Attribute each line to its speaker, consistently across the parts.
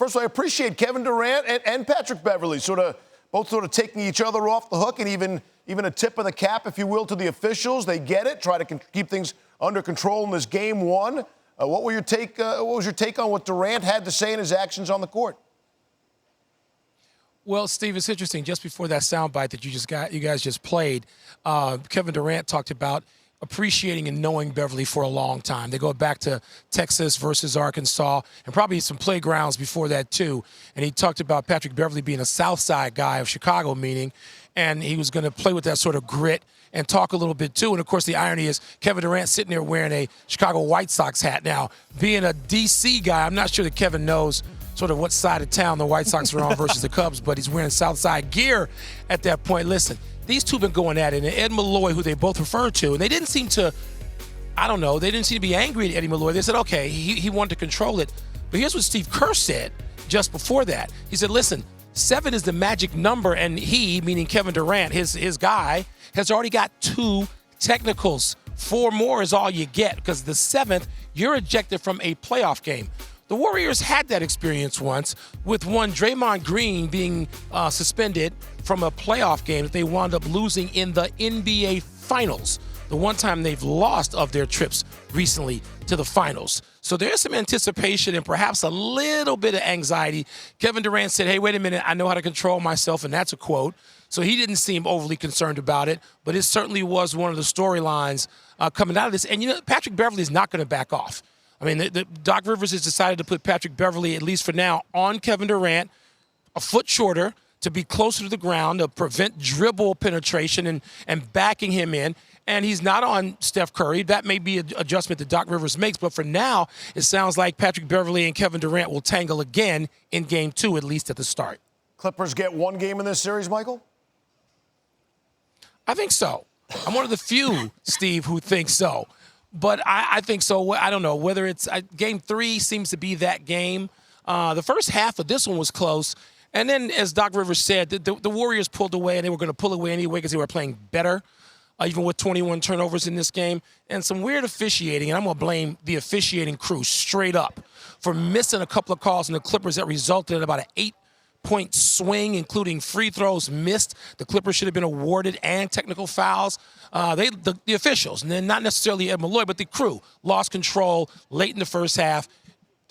Speaker 1: first of all, I appreciate Kevin Durant and Patrick Beverley both taking each other off the hook, and even a tip of the cap, if you will, to the officials. They get it, try to keep things under control in this game one. What was your take on what Durant had to say in his actions on the court?
Speaker 2: Well, Steve, it's interesting. Just before that soundbite that you guys just played, Kevin Durant talked about appreciating and knowing Beverley for a long time. They go back to Texas versus Arkansas and probably some playgrounds before that too. And he talked about Patrick Beverley being a South Side guy of Chicago, meaning, and he was going to play with that sort of grit and talk a little bit too. And of course, the irony is Kevin Durant sitting there wearing a Chicago White Sox hat. Now, being a DC guy, I'm not sure that Kevin knows sort of what side of town the White Sox are on versus the Cubs, but he's wearing Southside gear at that point. Listen, these two have been going at it, and Ed Malloy, who they both referred to, and they didn't seem to, they didn't seem to be angry at Eddie Malloy. They said, okay, he wanted to control it. But here's what Steve Kerr said just before that. He said, listen, 7 is the magic number, and he, meaning Kevin Durant, his guy, has already got 2 technicals. 4 more is all you get, because the 7th, you're ejected from a playoff game. The Warriors had that experience once with one Draymond Green being suspended from a playoff game that they wound up losing in the NBA Finals. The one time they've lost of their trips recently to the finals. So there's some anticipation and perhaps a little bit of anxiety. Kevin Durant said, hey, wait a minute, I know how to control myself, and that's a quote. So he didn't seem overly concerned about it, but it certainly was one of the storylines coming out of this. And, Patrick Beverley is not going to back off. I mean, Doc Rivers has decided to put Patrick Beverley, at least for now, on Kevin Durant, a foot shorter, to be closer to the ground, to prevent dribble penetration and backing him in. And he's not on Steph Curry. That may be an adjustment that Doc Rivers makes. But for now, it sounds like Patrick Beverley and Kevin Durant will tangle again in Game 2, at least at the start.
Speaker 1: Clippers get one game in this series, Michael?
Speaker 2: I think so. I'm one of the few, Steve, who thinks so. But I think so. I don't know whether it's Game 3 seems to be that game. The first half of this one was close. And then, as Doc Rivers said, the Warriors pulled away, and they were going to pull away anyway because they were playing better, even with 21 turnovers in this game. And some weird officiating, and I'm going to blame the officiating crew straight up for missing a couple of calls in the Clippers that resulted in about an 8-point swing, including free throws missed. The Clippers should have been awarded and technical fouls. The officials, and then not necessarily Ed Malloy, but the crew, lost control late in the first half.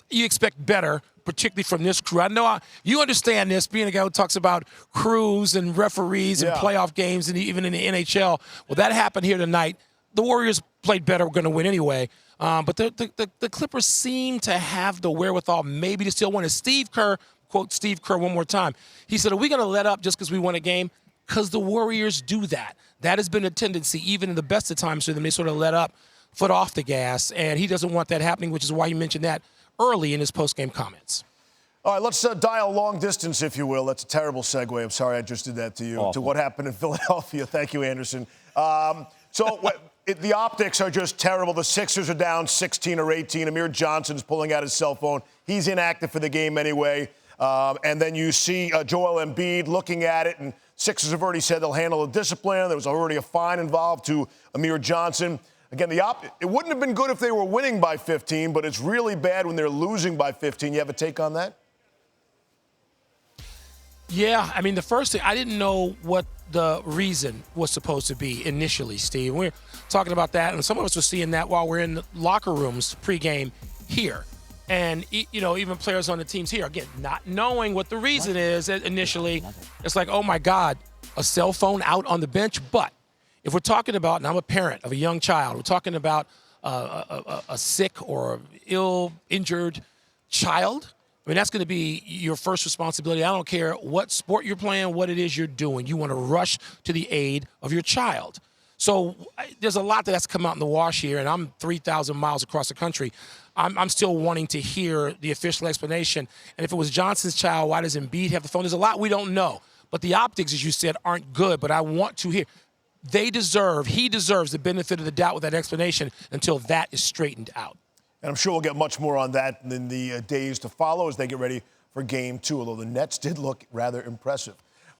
Speaker 2: You expect better, particularly from this crew. I know you understand this, being a guy who talks about crews and referees and playoff games and even in the NHL. Well, that happened here tonight. The Warriors played better, were going to win anyway. But the Clippers seem to have the wherewithal maybe to still win. As Steve Kerr, quote Steve Kerr one more time, he said, are we going to let up just because we won a game? Because the Warriors do that. That has been a tendency, even in the best of times for them. They sort of let up, foot off the gas, and he doesn't want that happening, which is why he mentioned that early in his post-game comments. All right, let's dial long distance, if you will. That's a terrible segue. I'm sorry I just did that to you, to what happened in Philadelphia. Thank you, Anderson. The optics are just terrible. The Sixers are down 16 or 18. Amir Johnson is pulling out his cell phone. He's inactive for the game anyway. And then you see Joel Embiid looking at it, and Sixers have already said they'll handle the discipline. There was already a fine involved to Amir Johnson. Again, it wouldn't have been good if they were winning by 15, but it's really bad when they're losing by 15. You have a take on that? Yeah, I mean, the first thing, I didn't know what the reason was supposed to be initially, Steve. We're talking about that, and some of us were seeing that while we're in the locker rooms pregame here. And, even players on the teams here, again, not knowing what the reason is initially, it's like, oh, my God, a cell phone out on the bench. But if we're talking about, and I'm a parent of a young child, we're talking about a sick or ill, injured child, I mean, that's going to be your first responsibility. I don't care what sport you're playing, what it is you're doing. You want to rush to the aid of your child. So there's a lot that's come out in the wash here, and I'm 3,000 miles across the country. I'm still wanting to hear the official explanation. And if it was Johnson's child, why does Embiid have the phone? There's a lot we don't know. But the optics, as you said, aren't good. But I want to hear. He deserves the benefit of the doubt with that explanation until that is straightened out. And I'm sure we'll get much more on that in the days to follow as they get ready for Game 2, although the Nets did look rather impressive.